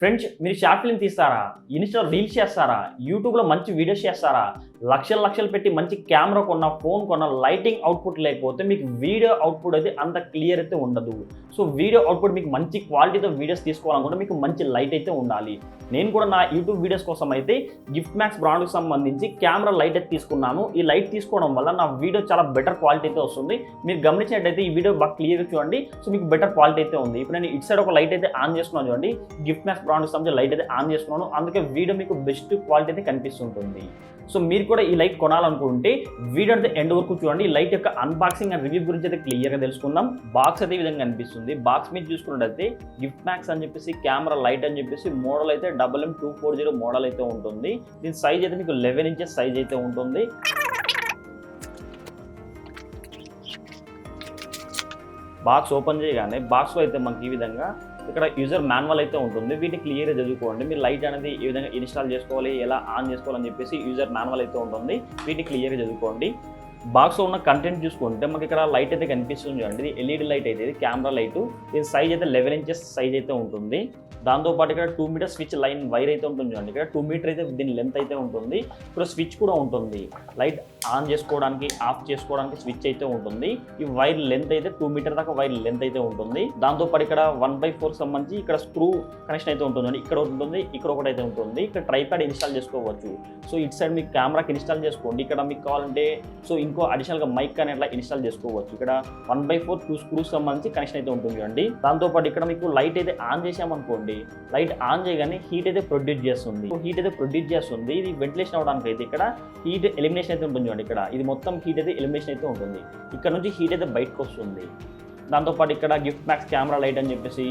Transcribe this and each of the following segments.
Friends, మీరు short film తీస్తారా? ఇన్‌స్టాలో రీల్స్ చేస్తారా? యూట్యూబ్‌లో మంచి వీడియోస్ చేస్తారా? లక్షలు లక్షలు పెట్టి మంచి కెమెరా కొన్నా, ఫోన్ కొన్నా, లైటింగ్ అవుట్‌పుట్ లేకపోతే మీకు వీడియో అవుట్‌పుట్ అయితే అంత క్లియర్ అయితే ఉండదు. సో వీడియో అవుట్‌పుట్ మీకు మంచి క్వాలిటీతో వీడియోస్ తీసుకోవాలనుకుంటే మీకు మంచి లైట్ అయితే ఉండాలి. నేను కూడా నా యూట్యూబ్ వీడియోస్ కోసం అయితే గిఫ్ట్ మ్యాక్స్ బ్రాండ్‌కి సంబంధించి కెమెరా లైట్ అయితే తీసుకున్నాను. ఈ లైట్ తీసుకోవడం వల్ల నా వీడియో చాలా బెటర్ క్వాలిటీ అయితే వస్తుంది. మీరు గమనించినట్టయితే ఈ వీడియో బాగా క్లియర్‌గా చూడండి. సో మీకు బెటర్ క్వాలిటీ అయితే ఉంది. ఇప్పుడు నేను ఇటు సైడ్ ఒక లైట్ అయితే ఆన్ చేసుకున్నాను చూడండి. గిఫ్ట్ మ్యాక్స్ బ్రాండ్‌కి సంబంధించి లైట్ అయితే ఆన్ చేసుకున్నాను. అందుకే వీడియో మీకు బెస్ట్ క్వాలిటీ అయితే కనిపిస్తుంటుంది. సో మీరు కూడా ఈ లైట్ కొనాలనుకుంటే వీడియో అయితే ఎండ్ వరకు చూడండి. ఈ లైట్ యొక్క అన్బాక్సింగ్ అండ్ రివ్యూ గురించి అయితే క్లియర్గా తెలుసుకుందాం. బాక్స్ అయితే ఈ విధంగా కనిపిస్తుంది. బాక్స్ మీద చూసుకున్నట్టయితే గిఫ్ట్ మ్యాక్స్ అని చెప్పేసి కెమెరా లైట్ అని చెప్పేసి మోడల్ అయితే MM240 మోడల్ అయితే ఉంటుంది. దీని సైజ్ అయితే మీకు 11 ఇంచెస్ సైజ్ అయితే ఉంటుంది. బాక్స్ ఓపెన్ చేయగానే బాక్స్లో అయితే మనకి ఈ విధంగా ఇక్కడ యూజర్ మాన్యువల్ అయితే ఉంటుంది. వీటిని క్లియర్గా చదువుకోండి. మీరు లైట్ అనేది ఈ విధంగా ఇన్స్టాల్ చేసుకోవాలి, ఎలా ఆన్ చేసుకోవాలని చెప్పేసి యూజర్ మాన్యువల్ అయితే ఉంటుంది. వీటిని క్లియర్గా చదువుకోండి. బాక్స్లో ఉన్న కంటెంట్ చూసుకుంటే మనకి ఇక్కడ లైట్ అయితే కనిపిస్తుంది చూడండి. ఇది ఎల్ఈడి లైట్ అయితే, ఇది కెమెరా లైట్. దీని సైజ్ అయితే 11 ఇంచెస్ సైజ్ అయితే ఉంటుంది. దాంతోపాటు ఇక్కడ 2 మీటర్ స్విచ్ లైన్ వైర్ అయితే ఉంటుంది చూడండి. ఇక్కడ 2 మీటర్ అయితే దీని లెంత్ అయితే ఉంటుంది. ఇక్కడ స్విచ్ కూడా ఉంటుంది. లైట్ ఆన్ చేసుకోవడానికి, ఆఫ్ చేసుకోవడానికి స్విచ్ అయితే ఉంటుంది. ఈ వైర్ లెంత్ అయితే 2 మీటర్ దాకా వైర్ లెంత్ అయితే ఉంటుంది. దాంతోపాటు ఇక్కడ 1/4 సంబంధించి ఇక్కడ స్క్రూ కనెక్షన్ అయితే ఉంటుంది. ఇక్కడ ఒకటి ఉంటుంది, ఇక్కడ ఒకటి అయితే ఉంటుంది. ఇక్కడ ట్రైప్యాడ్ ఇన్స్టాల్ చేసుకోవచ్చు. సో ఇటు సైడ్ మీకు కెమెరాకి ఇన్స్టాల్ చేసుకోండి. ఇక్కడ మీకు కావాలంటే సో ఇంకో అడిషనల్గా మైక్ అని అట్లా ఇన్స్టాల్ చేసుకోవచ్చు. ఇక్కడ 1/4 2 స్క్రూస్ సంబంధించి కనెక్షన్ అయితే ఉంటుంది చూడండి. దాంతోపాటు ఇక్కడ మీకు లైట్ అయితే ఆన్ చేసామనుకోండి, లైట్ ఆన్ చేయగానే హీట్ అయితే ప్రొడ్యూస్ చేస్తుంది. ఇది వెంటిలేషన్ అవడానికి అయితే ఇక్కడ హీట్ ఎలిమినేషన్ అయితే ఉంటుంది చూడండి. ఇక్కడ ఇది మొత్తం హీట్ అయితే ఎలిమినేషన్ అయితే ఉంటుంది. ఇక్కడ నుంచి హీట్ అయితే బయటకు వస్తుంది. దాంతోపాటు ఇక్కడ గిఫ్ట్ మ్యాక్స్ కెమెరా లైట్ అని చెప్పేసి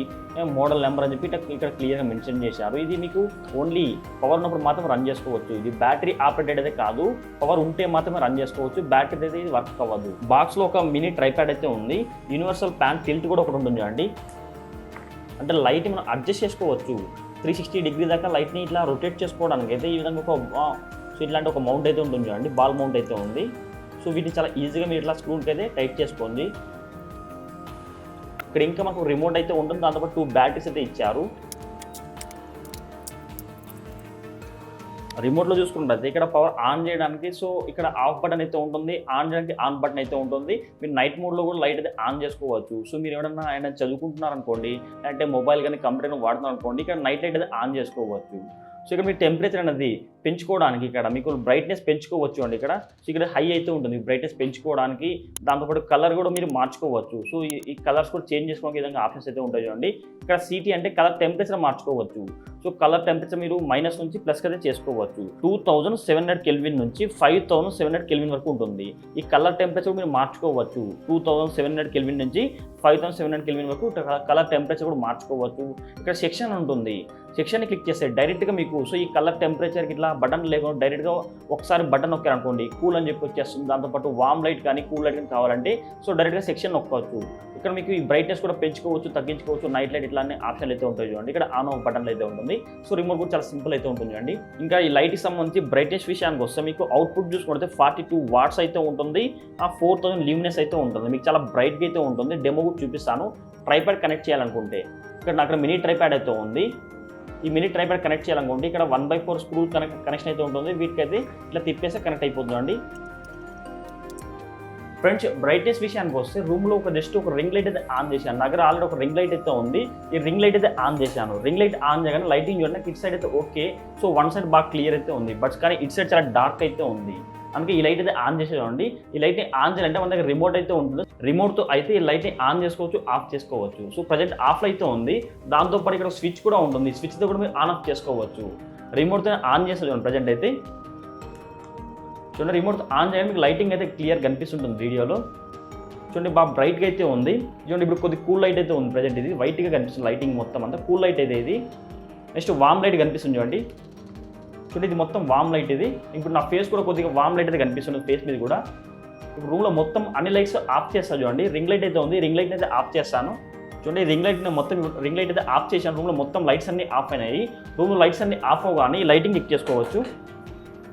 మోడల్ నెంబర్ అని చెప్పి ఇక్కడ క్లియర్గా మెన్షన్ చేశారు. ఇది మీకు ఓన్లీ పవర్ ఉన్నప్పుడు మాత్రం రన్ చేసుకోవచ్చు. ఇది బ్యాటరీ ఆపరేటెడ్ అయితే కాదు, పవర్ ఉంటే మాత్రమే రన్ చేసుకోవచ్చు. బ్యాటరీ అయితే ఇది వర్క్ అవ్వదు. బాక్స్లో ఒక మినీ ట్రైప్యాడ్ అయితే ఉంది. యూనివర్సల్ ప్యాన్ టిల్ట్ కూడా ఒకటి ఉంటుంది చూడండి. అంటే లైట్ మనం అడ్జస్ట్ చేసుకోవచ్చు. 360 డిగ్రీ దాకా లైట్ని ఇట్లా రొటేట్ చేసుకోవడానికి అయితే ఈ విధంగా సో ఇట్లాంటి ఒక మౌంట్ అయితే ఉంటుంది చూడండి. బాల్ మౌంట్ అయితే ఉంది. సో వీటిని చాలా ఈజీగా మీరు ఇట్లా స్క్రూకి అయితే టైట్ చేసుకోండి. ఇక్కడ ఇంకా మనకు రిమోట్ అయితే ఉంటుంది. దాంతోపాటు 2 బ్యాటరీస్ అయితే ఇచ్చారు. రిమోట్లో చూసుకుంటే ఇక్కడ పవర్ ఆన్ చేయడానికి సో ఇక్కడ ఆఫ్ బటన్ అయితే ఉంటుంది, ఆన్ చేయడానికి ఆన్ బటన్ అయితే ఉంటుంది. మీరు నైట్ మోడ్లో కూడా లైట్ అయితే ఆన్ చేసుకోవచ్చు. సో మీరు ఎవరైనా చదువుకుంటున్నారనుకోండి, అంటే మొబైల్ కానీ కంప్యూటర్ వాడుతున్నారు అనుకోండి, ఇక్కడ నైట్ లైట్ అయితే ఆన్ చేసుకోవచ్చు. సో ఇక్కడ మీరు టెంపరేచర్ అనేది పెంచుకోవడానికి ఇక్కడ మీకు బ్రైట్నెస్ పెంచుకోవచ్చు అండి. ఇక్కడ సో ఇక్కడ హై అయితే ఉంటుంది బ్రైట్నెస్ పెంచుకోవడానికి. దాంతోపాటు కలర్ కూడా మీరు మార్చుకోవచ్చు. సో ఈ కలర్స్ కూడా చేంజ్ చేసుకోవడానికి విధంగా ఆప్షన్స్ అయితే ఉంటాయి చూడండి. ఇక్కడ సిటీ అంటే కలర్ టెంపరేచర్ మార్చుకోవచ్చు. సో కలర్ టెంపరేచర్ మీరు మైనస్ నుంచి ప్లస్ అయితే చేసుకోవచ్చు. 2700 కెల్విన్ నుంచి 5700 కెల్విన్ వరకు ఉంటుంది. ఈ కలర్ టెంపరేచర్ మీరు మార్చుకోవచ్చు. 2700 కెల్విన్ నుంచి 5700 కెల్విన్ వరకు కలర్ టెంపరేచర్ కూడా మార్చుకోవచ్చు. ఇక్కడ సెక్షన్ ఉంటుంది. సెక్షన్ని క్లిక్ చేస్తే డైరెక్ట్గా మీకు సో ఈ కలర్ టెంపరేచర్కి ఇట్లా బటన్ లేకుండా డైరెక్ట్గా ఒకసారి బటన్ నొక్కారనుకోండి, కూల్ అని చెప్పి వచ్చేస్తుంది. దాంతోపాటు వామ్ లైట్ కానీ కూల్ లైట్ కానీ కావాలంటే సో డైరెక్ట్గా సెక్షన్ నొక్కవచ్చు. ఇక్కడ మీకు ఈ బ్రైట్నెస్ కూడా పెంచుకోవచ్చు, తగ్గించుకోవచ్చు. నైట్ లైట్ ఇట్లా ఆప్షన్లు అయితే ఉంటాయి చూడండి. ఇక్కడ ఆన్ ఆఫ్ బటన్లు అయితే ఉంటుంది. సో రిమోట్ కూడా చాలా సింపుల్ అయితే ఉంటుంది చూడండి. ఇంకా ఈ లైట్కి సంబంధించి బ్రైట్నెస్ విషయానికి వస్తే మీకు అవుట్పుట్ చూసుకుంటే 42 వాట్స్ అయితే ఉంటుంది. 4000 ల్యూమినెస్ అయితే ఉంటుంది. మీకు చాలా బ్రైట్గా అయితే ఉంటుంది. డెమో కూడా చూపిస్తాను. ట్రైప్యాడ్ కనెక్ట్ చేయాలనుకుంటే ఇక్కడ నాకు మినీ ట్రైప్యాడ్ అయితే ఉంది. ఈ మినీ ట్రైప్యాడ్ కనెక్ట్ చేయాలనుకుంటే ఇక్కడ 1/4 స్క్రూ కనెక్షన్ అయితే ఉంటుంది. వీటికైతే ఇట్లా తిప్పేస్తే కనెక్ట్ అయిపోతుందండి. ఫ్రెండ్స్, బ్రైట్నెస్ విషయానికి వస్తే రూమ్లో జస్ట్ ఒక రింగ్ లైట్ అయితే ఆన్ చేశాను. నా దగ్గర ఆల్రెడీ ఒక రింగ్ లైట్ అయితే ఉంది. ఈ రింగ్ లైట్ అయితే ఆన్ చేశాను. రింగ్ లైట్ ఆన్ చేయగానే లైటింగ్ చూడండి, ఇటు సైడ్ అయితే ఓకే. సో వన్ సైడ్ బాగా క్లియర్ అయితే ఉంది, బట్ కానీ ఇటు సైడ్ చాలా డార్క్ అయితే ఉంది. అందుకే ఈ లైట్ అయితే ఆన్ చేసేదండి. ఈ లైట్ని ఆన్ చేయాలంటే మన దగ్గర రిమోట్ అయితే ఉంటుంది. రిమోట్తో అయితే ఈ లైట్ని ఆన్ చేసుకోవచ్చు, ఆఫ్ చేసుకోవచ్చు. సో ప్రజెంట్ ఆఫ్ అయితే ఉంది. దాంతోపాటు ఇక్కడ స్విచ్ కూడా ఉంటుంది. స్విచ్తో కూడా మీరు ఆన్ ఆఫ్ చేసుకోవచ్చు. రిమోట్తో ఆన్ చేసేది ప్రజెంట్ అయితే చూడండి. రిమోట్ ఆన్ చేయడానికి మీకు లైటింగ్ అయితే క్లియర్ కనిపిస్తుంటుంది వీడియోలో. చూడండి బాగా బ్రైట్గా అయితే ఉంది. చూడండి ఇప్పుడు కొద్దిగా కూల్ లైట్ అయితే ఉంది. ప్రజెంట్ ఇది వైట్గా కనిపిస్తుంది లైటింగ్ మొత్తం అంతా. కూల్ లైట్ అయితే ఇది. నెక్స్ట్ వామ్ లైట్ కనిపిస్తుంది చూడండి. చూడండి ఇది మొత్తం వామ్ లైట్ ఇది. ఇప్పుడు నా ఫేస్ కూడా కొద్దిగా వామ్ లైట్ అయితే కనిపిస్తుంది ఫేస్ మీద కూడా. ఇప్పుడు రూమ్లో మొత్తం అన్ని లైట్స్ ఆఫ్ చేస్తాను చూడండి. రింగ్ లైట్ అయితే ఉంది. రింగ్ లైట్ అయితే ఆఫ్ చేస్తాను చూడండి. రింగ్ లైట్ అయితే ఆఫ్ చేశాను. రూమ్లో మొత్తం లైట్స్ అన్ని ఆఫ్ అయినాయి. రూమ్లో లైట్స్ అన్ని ఆఫ్ అవ్వగానే ఈ లైటింగ్ చెక్ చేసుకోవచ్చు.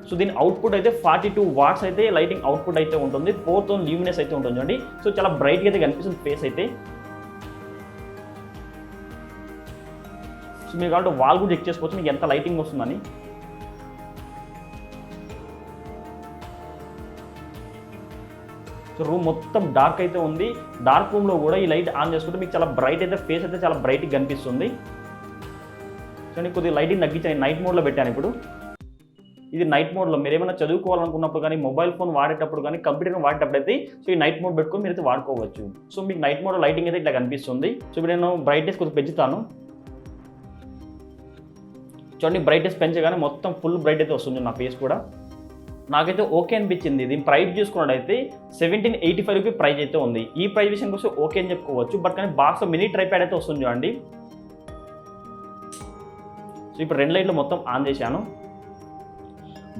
సో దీని అవుట్పుట్ అయితే 42 వాట్స్ అయితే లైటింగ్ అవుట్పుట్ అయితే ఉంటుంది. 4000 ల్యూమినెస్ అయితే ఉంటుంది చూడండి. సో చాలా బ్రైట్గా అయితే కనిపిస్తుంది ఫేస్ అయితే. సో మీరు కాబట్టి వాల్ కూడా చెక్ చేసుకోవచ్చు మీకు ఎంత లైటింగ్ వస్తుందని. సో రూమ్ మొత్తం డార్క్ అయితే ఉంది. డార్క్ రూమ్లో కూడా ఈ లైట్ ఆన్ చేసుకుంటే మీకు చాలా బ్రైట్ అయితే ఫేస్ అయితే చాలా బ్రైట్గా కనిపిస్తుంది. సో నేను కొద్దిగా లైటింగ్ తగ్గించాను, నైట్ మోడ్లో పెట్టాను. ఇప్పుడు ఇది నైట్ మోడ్లో మీరు ఏమైనా చదువుకోవాలనుకున్నప్పుడు కానీ మొబైల్ ఫోన్ వాడేటప్పుడు కానీ కంప్యూటర్ వాడేటప్పుడు అయితే సో ఈ నైట్ మోడ్ పెట్టుకొని మీరు అయితే వాడుకోవచ్చు. సో మీకు నైట్ మోడ్ లైటింగ్ అయితే ఇట్లా కనిపిస్తుంది. సో ఇప్పుడు నేను బ్రైట్నెస్ కొద్దిగా పెంచుతాను. చూడండి బ్రైట్నెస్ పెంచగానే మొత్తం ఫుల్ బ్రైట్ అయితే వస్తుంది నా ఫేస్ కూడా. నాకైతే ఓకే అనిపించింది. దీని ప్రైస్ చూసుకున్నట్టయితే 1785 రూపీ ప్రైస్ అయితే ఉంది. ఈ ప్రైస్ విషయానికి వస్తే ఓకే అని చెప్పుకోవచ్చు. బట్ కానీ బాక్స్లో మినీ ట్రైప్యాడ్ అయితే వస్తుంది చూడండి. సో ఇప్పుడు 2 లైట్లు మొత్తం ఆన్ చేశాను.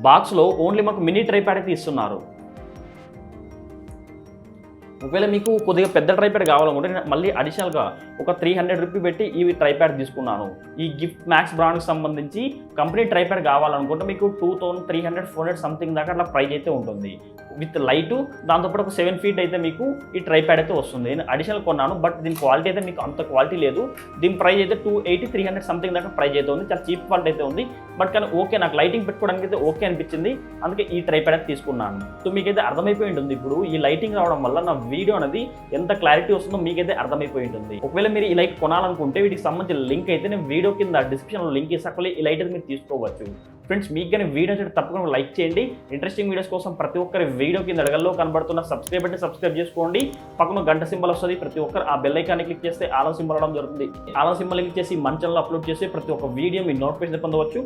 బాక్స్లో ఓన్లీ మాకు మినీ ట్రైప్యాడ్ అయితే ఇస్తున్నారు. ఒకవేళ మీకు కొద్దిగా పెద్ద ట్రైప్యాడ్ కావాలనుకుంటే నేను మళ్ళీ అడిషనల్గా ఒక 300 రూపీ పెట్టి ఈ ట్రైప్యాడ్ తీసుకున్నాను. ఈ గిఫ్ట్ మ్యాక్స్ బ్రాండ్కి సంబంధించి కంపెనీ ట్రైప్యాడ్ కావాలనుకుంటే మీకు 2300, 400 సంథింగ్ దాకా అట్లా ప్రైస్ అయితే ఉంటుంది విత్ లైటు. దాంతోపాటు ఒక 7 ఫీట్ అయితే మీకు ఈ ట్రైప్యాడ్ అయితే వస్తుంది. నేను అడిషనల్ కొన్నాను బట్ దీని క్వాలిటీ అయితే మీకు అంత క్వాలిటీ లేదు. దీని ప్రైస్ అయితే 280, 300 సంథింగ్ దాకా ప్రైస్ అయితే ఉంది. చాలా చీప్ క్వాలిటీ అయితే ఉంది. బట్ కానీ ఓకే నాకు లైటింగ్ పెట్టుకోవడానికి అయితే ఓకే అనిపించింది. అందుకే ఈ ట్రైప్యాడ్ అయితే తీసుకున్నాను. సో మీకైతే అర్థమైపోయి ఉంటుంది ఇప్పుడు ఈ లైటింగ్ రావడం వల్ల నా వీడియో అనేది ఎంత క్లారిటీ వస్తుందో మీకైతే అర్థమైపోయి ఉంటుంది. ఒకవేళ మీరు ఈ లైట్ కొనాలనుకుంటే వీటికి సంబంధించిన లింక్ అయితే నేను వీడియో కింద డిస్క్రిప్షన్లో లింక్ ఇస్తాను. ఈ లైట్ అయితే మీరు తీసుకోవచ్చు. ఫ్రెండ్స్ మీకు కానీ వీడియో అయితే తప్పకుండా లైక్ చేయండి. ఇంట్రెస్టింగ్ వీడియోస్ కోసం ప్రతి ఒక్కరి వీడియో కింద అడగల్లో కనబడుతున్న సబ్స్క్రైబ్ అంటే సబ్స్క్రైబ్ చేసుకోండి. పక్కన గంట సింబల్ వస్తుంది. ప్రతి ఒక్కరు ఆ బెల్ ఐకాన్ని క్లిక్ చేస్తే ఆల్ సింబల్ అవడం జరుగుతుంది. ఆల్ సింబల్ క్లిక్ చేసి మన ఛానల్లో అప్లోడ్ చేసి ప్రతి ఒక్క వీడియో మీ నోటిఫికేషన్ పొందవచ్చు.